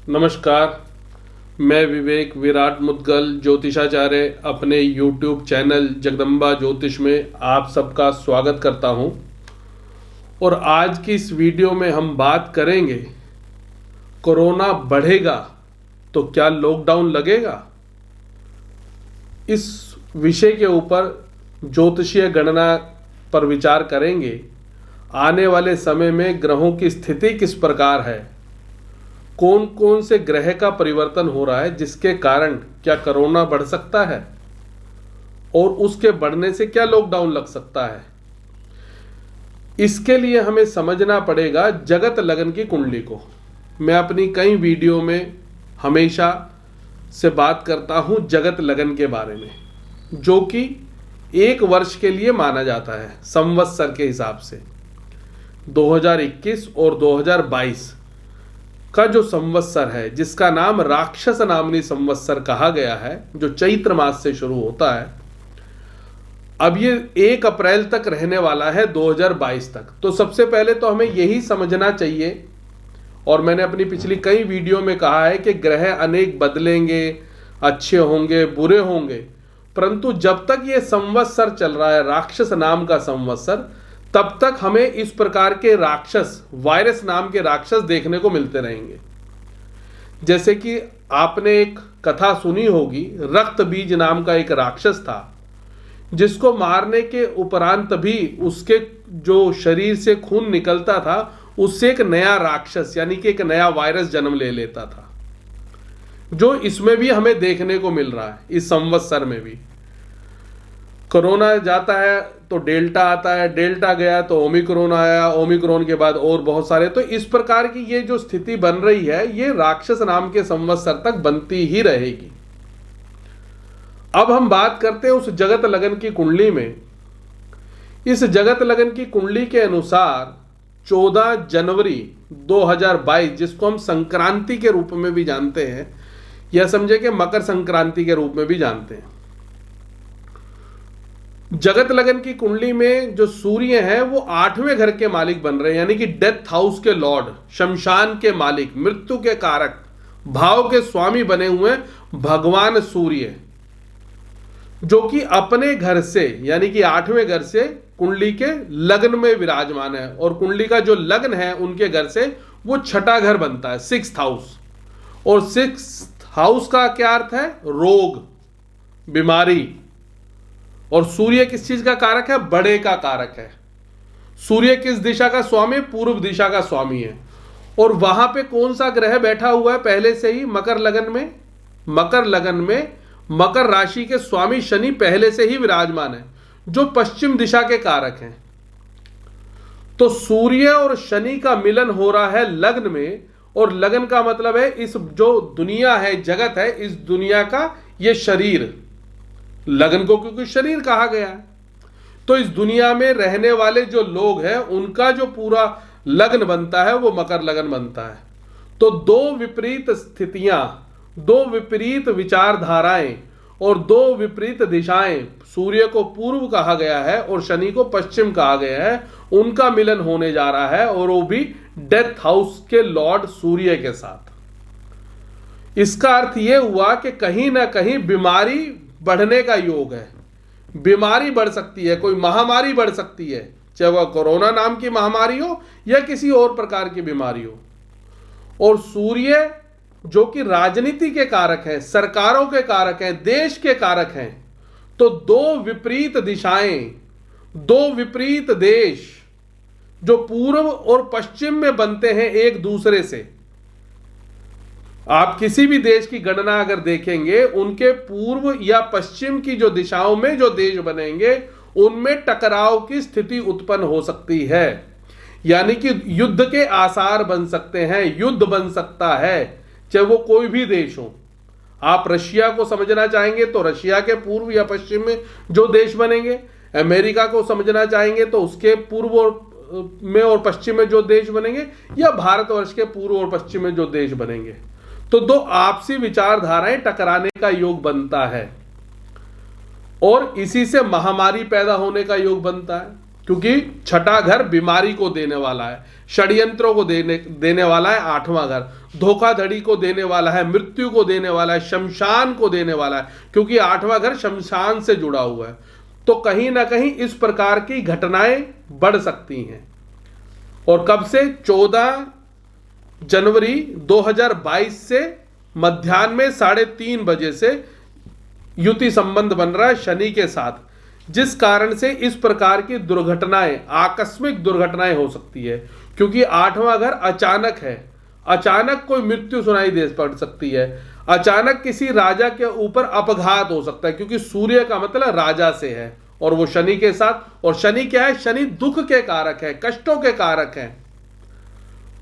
नमस्कार। मैं विवेक विराट मुद्गल ज्योतिषाचार्य अपने YouTube चैनल जगदम्बा ज्योतिष में आप सबका स्वागत करता हूं। और आज की इस वीडियो में हम बात करेंगे, कोरोना बढ़ेगा तो क्या लॉकडाउन लगेगा। इस विषय के ऊपर ज्योतिषीय गणना पर विचार करेंगे। आने वाले समय में ग्रहों की स्थिति किस प्रकार है, कौन कौन से ग्रह का परिवर्तन हो रहा है जिसके कारण क्या कोरोना बढ़ सकता है और उसके बढ़ने से क्या लॉकडाउन लग सकता है। इसके लिए हमें समझना पड़ेगा जगत लगन की कुंडली को। मैं अपनी कई वीडियो में हमेशा से बात करता हूं जगत लगन के बारे में, जो कि एक वर्ष के लिए माना जाता है संवत्सर के हिसाब से। 2021 और 2022 का जो संवत्सर है, जिसका नाम राक्षस नामनी संवत्सर कहा गया है, जो चैत्र मास से शुरू होता है, अब ये 1 अप्रैल तक रहने वाला है 2022 तक। तो सबसे पहले तो हमें यही समझना चाहिए, और मैंने अपनी पिछली कई वीडियो में कहा है कि ग्रह अनेक बदलेंगे, अच्छे होंगे, बुरे होंगे, परंतु जब तक ये संवत्सर चल रहा है, राक्षस नाम का संवत्सर, तब तक हमें इस प्रकार के राक्षस, वायरस नाम के राक्षस देखने को मिलते रहेंगे। जैसे कि आपने एक कथा सुनी होगी, रक्त बीज नाम का एक राक्षस था, जिसको मारने के उपरांत भी उसके जो शरीर से खून निकलता था, उससे एक नया राक्षस यानी कि एक नया वायरस जन्म ले लेता था, जो इसमें भी हमें देखने को मिल रहा है। इस संवत्सर में भी कोरोना जाता है तो डेल्टा आता है, डेल्टा गया तो ओमिक्रॉन आया, ओमिक्रॉन के बाद और बहुत सारे। तो इस प्रकार की ये जो स्थिति बन रही है, ये राक्षस नाम के संवत्सर तक बनती ही रहेगी। अब हम बात करते हैं उस जगत लगन की कुंडली में। इस जगत लगन की कुंडली के अनुसार 14 जनवरी 2022, जिसको हम संक्रांति के रूप में भी जानते हैं, या समझे कि मकर संक्रांति के रूप में भी जानते हैं, जगत लगन की कुंडली में जो सूर्य हैं वो 8वें घर के मालिक बन रहे हैं, यानी कि डेथ हाउस के लॉर्ड, शमशान के मालिक, मृत्यु के कारक, भाव के स्वामी बने हुए भगवान सूर्य, जो कि अपने घर से यानी कि 8वें घर से कुंडली के लग्न में विराजमान है। और कुंडली का जो लग्न है उनके घर से वो छठा घर बनता है, 6th हाउस। और 6th हाउस का क्या अर्थ है? रोग, बीमारी। और सूर्य किस चीज का कारक है? बड़े का कारक है। सूर्य किस दिशा का स्वामी? पूर्व दिशा का स्वामी है। और वहां पे कौन सा ग्रह बैठा हुआ है पहले से ही? मकर लगन में। मकर लगन में मकर राशि के स्वामी शनि पहले से ही विराजमान है, जो पश्चिम दिशा के कारक हैं। तो सूर्य और शनि का मिलन हो रहा है लग्न में, और लगन का मतलब है इस जो दुनिया है, जगत है, इस दुनिया का ये शरीर। लगन को क्योंकि शरीर कहा गया है, तो इस दुनिया में रहने वाले जो लोग हैं उनका जो पूरा लग्न बनता है वो मकर लगन बनता है। तो दो विपरीत स्थितियां, दो विपरीत विचारधाराएं और दो विपरीत दिशाएं, सूर्य को पूर्व कहा गया है और शनि को पश्चिम कहा गया है, उनका मिलन होने जा रहा है, और वो भी डेथ हाउस के लॉर्ड सूर्य के साथ। इसका अर्थ यह हुआ कि कहीं ना कहीं बीमारी बढ़ने का योग है। बीमारी बढ़ सकती है, कोई महामारी बढ़ सकती है, चाहे वह कोरोना नाम की महामारी हो या किसी और प्रकार की बीमारी हो। और सूर्य जो कि राजनीति के कारक है, सरकारों के कारक हैं, देश के कारक हैं, तो दो विपरीत दिशाएं, दो विपरीत देश जो पूर्व और पश्चिम में बनते हैं एक दूसरे से। आप किसी भी देश की गणना अगर देखेंगे, उनके पूर्व या पश्चिम की जो दिशाओं में जो देश बनेंगे, उनमें टकराव की स्थिति उत्पन्न हो सकती है, यानी कि युद्ध के आसार बन सकते हैं, युद्ध बन सकता है, चाहे वो कोई भी देश हो। आप रशिया को समझना चाहेंगे तो रशिया के पूर्व या पश्चिम में जो देश बनेंगे, अमेरिका को समझना चाहेंगे तो उसके पूर्व में और पश्चिम में जो देश बनेंगे, या भारतवर्ष के पूर्व और पश्चिम में जो देश बनेंगे। तो दो आपसी विचारधाराएं टकराने का योग बनता है, और इसी से महामारी पैदा होने का योग बनता है। क्योंकि छठा घर बीमारी को देने वाला है, षड्यंत्रों को देने वाला है आठवां घर, धोखाधड़ी को देने वाला है, मृत्यु को देने वाला है, शमशान को देने वाला है, क्योंकि आठवां घर शमशान से जुड़ा हुआ है। तो कहीं ना कहीं इस प्रकार की घटनाएं बढ़ सकती हैं। और कब से? 14 जनवरी 2022 से मध्याह्न में 3:30 बजे से युति संबंध बन रहा है शनि के साथ, जिस कारण से इस प्रकार की दुर्घटनाएं, आकस्मिक दुर्घटनाएं हो सकती है। क्योंकि आठवां घर अचानक है, अचानक कोई मृत्यु सुनाई दे पड़ सकती है, अचानक किसी राजा के ऊपर अपघात हो सकता है, क्योंकि सूर्य का मतलब राजा से है और वो शनि के साथ। और शनि क्या है? शनि दुख के कारक है, कष्टों के कारक है,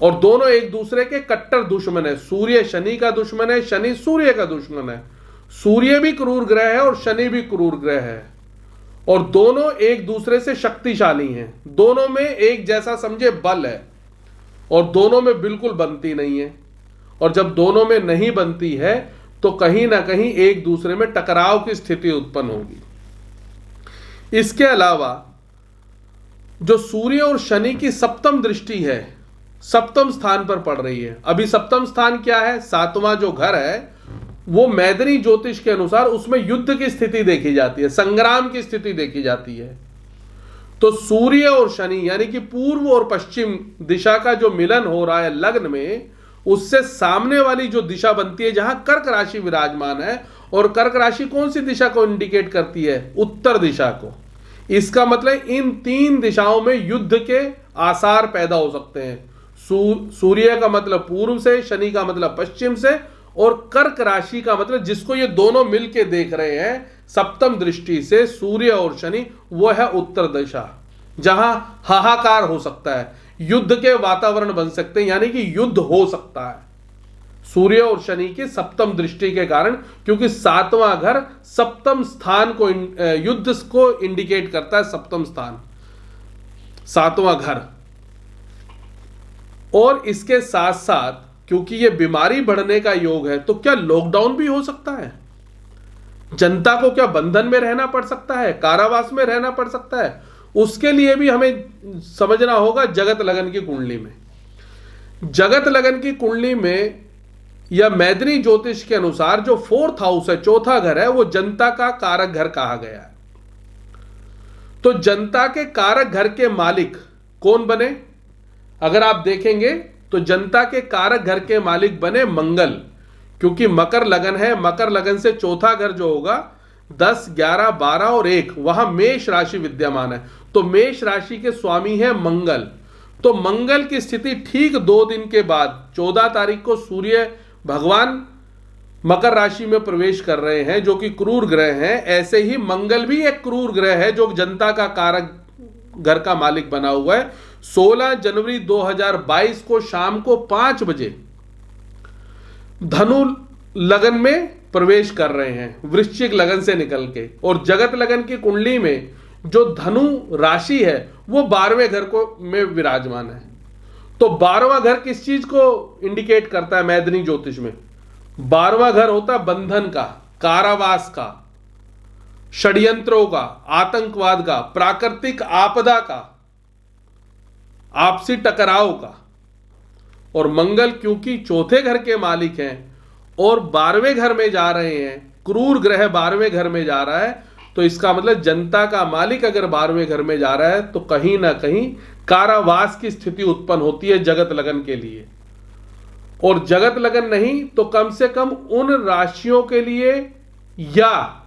और दोनों एक दूसरे के कट्टर दुश्मन है। सूर्य शनि का दुश्मन है, शनि सूर्य का दुश्मन है। सूर्य भी क्रूर ग्रह है और शनि भी क्रूर ग्रह है, और दोनों एक दूसरे से शक्तिशाली हैं। दोनों में एक जैसा समझे बल है, और दोनों में बिल्कुल बनती नहीं है। और जब दोनों में नहीं बनती है तो कहीं ना कहीं एक दूसरे में टकराव की स्थिति उत्पन्न होगी। इसके अलावा जो सूर्य और शनि की सप्तम दृष्टि है, सप्तम स्थान पर पड़ रही है। अभी सप्तम स्थान क्या है? 7वां जो घर है वो मैदनी ज्योतिष के अनुसार उसमें युद्ध की स्थिति देखी जाती है, संग्राम की स्थिति देखी जाती है। तो सूर्य और शनि यानी कि पूर्व और पश्चिम दिशा का जो मिलन हो रहा है लग्न में, उससे सामने वाली जो दिशा बनती है जहां कर्क राशि विराजमान है, और कर्क राशि कौन सी दिशा को इंडिकेट करती है? उत्तर दिशा को। इसका मतलब इन 3 दिशाओं में युद्ध के आसार पैदा हो सकते हैं। सूर्य का मतलब पूर्व से, शनि का मतलब पश्चिम से, और कर्क राशि का मतलब जिसको ये दोनों मिलके देख रहे हैं सप्तम दृष्टि से, सूर्य और शनि, वो है उत्तर दिशा, जहां हाहाकार हो सकता है, युद्ध के वातावरण बन सकते हैं, यानी कि युद्ध हो सकता है सूर्य और शनि की सप्तम दृष्टि के कारण। क्योंकि 7वां घर सप्तम स्थान को, युद्ध को इंडिकेट करता है, सप्तम स्थान 7वां घर। और इसके साथ साथ क्योंकि ये बीमारी बढ़ने का योग है, तो क्या लॉकडाउन भी हो सकता है? जनता को क्या बंधन में रहना पड़ सकता है, कारावास में रहना पड़ सकता है? उसके लिए भी हमें समझना होगा जगत लगन की कुंडली में। जगत लगन की कुंडली में या मैदनी ज्योतिष के अनुसार जो 4th हाउस है, चौथा घर है, वो जनता का कारक घर कहा गया है। तो जनता के कारक घर के मालिक कौन बने? अगर आप देखेंगे तो जनता के कारक घर के मालिक बने मंगल, क्योंकि मकर लगन है। मकर लगन से चौथा घर जो होगा 10, 11, 12 और 1, वहां मेष राशि विद्यमान है। तो मेष राशि के स्वामी है मंगल। तो मंगल की स्थिति ठीक 2 दिन के बाद 14 तारीख को सूर्य भगवान मकर राशि में प्रवेश कर रहे हैं, जो कि क्रूर ग्रह हैं। ऐसे ही मंगल भी एक क्रूर ग्रह है जो जनता का कारक घर का मालिक बना हुआ है। 16 जनवरी 2022 को शाम को 5 बजे धनु लगन में प्रवेश कर रहे हैं, वृश्चिक लगन से निकल के। और जगत लगन की कुंडली में जो धनु राशि है वो 12वें घर को में विराजमान है। तो 12वां घर किस चीज को इंडिकेट करता है मैदनी ज्योतिष में? 12वां घर होता है बंधन का, कारावास का, षड्यंत्रों का, आतंकवाद का, प्राकृतिक आपदा का, आपसी टकराव का। और मंगल क्योंकि चौथे घर के मालिक हैं और 12वें घर में जा रहे हैं, क्रूर ग्रह 12वें घर में जा रहा है, तो इसका मतलब जनता का मालिक अगर 12वें घर में जा रहा है तो कहीं ना कहीं कारावास की स्थिति उत्पन्न होती है जगत लगन के लिए। और जगत लगन नहीं तो कम से कम उन राशियों के लिए या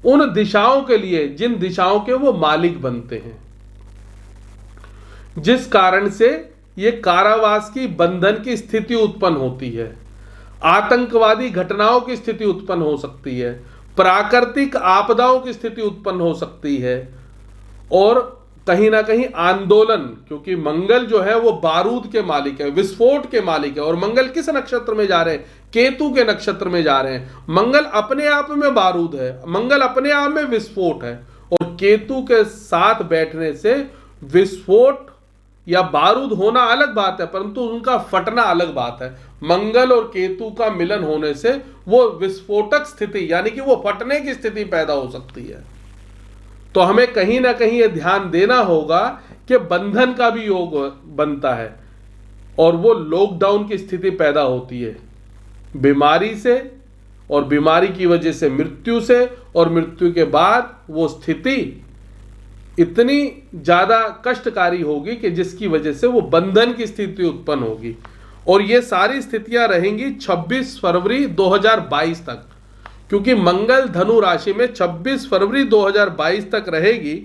उन दिशाओं के लिए जिन दिशाओं के वो मालिक बनते हैं, जिस कारण से ये कारावास की बंधन की स्थिति उत्पन्न होती है, आतंकवादी घटनाओं की स्थिति उत्पन्न हो सकती है, प्राकृतिक आपदाओं की स्थिति उत्पन्न हो सकती है, और कहीं ना कहीं आंदोलन, क्योंकि मंगल जो है वो बारूद के मालिक है, विस्फोट के मालिक है। और मंगल किस नक्षत्र में जा रहे हैं? केतु के नक्षत्र में जा रहे हैं। मंगल अपने आप में बारूद है, मंगल अपने आप में विस्फोट है, और केतु के साथ बैठने से विस्फोट या बारूद होना अलग बात है, परंतु उनका फटना अलग बात है। मंगल और केतु का मिलन होने से वो विस्फोटक स्थिति यानी कि वो फटने की स्थिति पैदा हो सकती है। तो हमें कहीं ना कहीं ये ध्यान देना होगा कि बंधन का भी योग बनता है और वो लॉकडाउन की स्थिति पैदा होती है बीमारी से, और बीमारी की वजह से मृत्यु से, और मृत्यु के बाद वो स्थिति इतनी ज्यादा कष्टकारी होगी कि जिसकी वजह से वो बंधन की स्थिति उत्पन्न होगी। और ये सारी स्थितियां रहेंगी 26 फरवरी 2022 तक, क्योंकि मंगल धनु राशि में 26 फरवरी 2022 तक रहेगी।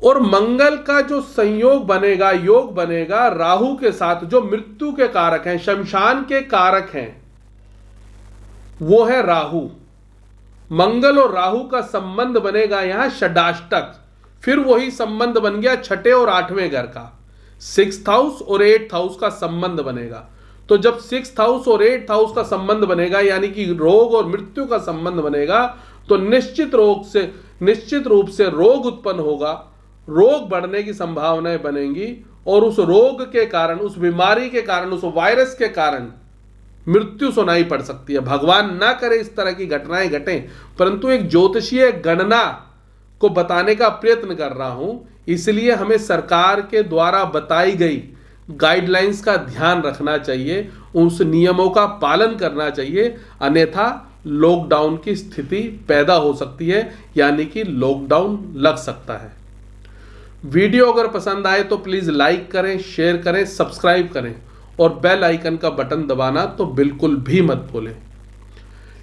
और मंगल का जो संयोग बनेगा, योग बनेगा राहु के साथ, जो मृत्यु के कारक हैं, शमशान के कारक हैं, वो है राहु। मंगल और राहु का संबंध बनेगा यहां षडाष्टक, फिर वही संबंध बन गया छठे और आठवें घर का, 6th हाउस और 8th हाउस का संबंध बनेगा। तो जब 6th हाउस और 8th हाउस का संबंध बनेगा, यानी कि रोग और मृत्यु का संबंध बनेगा, तो निश्चित रूप से रोग उत्पन्न होगा, रोग बढ़ने की संभावनाएं बनेंगी, और उस रोग के कारण, उस बीमारी के कारण, उस वायरस के कारण मृत्यु सुनाई पड़ सकती है। भगवान ना करे इस तरह की घटनाएं घटें, परंतु एक ज्योतिषीय गणना को बताने का प्रयत्न कर रहा हूं, इसलिए हमें सरकार के द्वारा बताई गई गाइडलाइंस का ध्यान रखना चाहिए, उस नियमों का पालन करना चाहिए, अन्यथा लॉकडाउन की स्थिति पैदा हो सकती है, यानी कि लॉकडाउन लग सकता है। वीडियो अगर पसंद आए तो प्लीज लाइक करें, शेयर करें, सब्सक्राइब करें, और बेल आइकन का बटन दबाना तो बिल्कुल भी मत भूलें।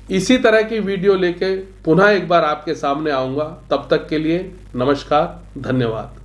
इसी तरह की वीडियो लेके पुनः एक बार आपके सामने आऊंगा। तब तक के लिए नमस्कार, धन्यवाद।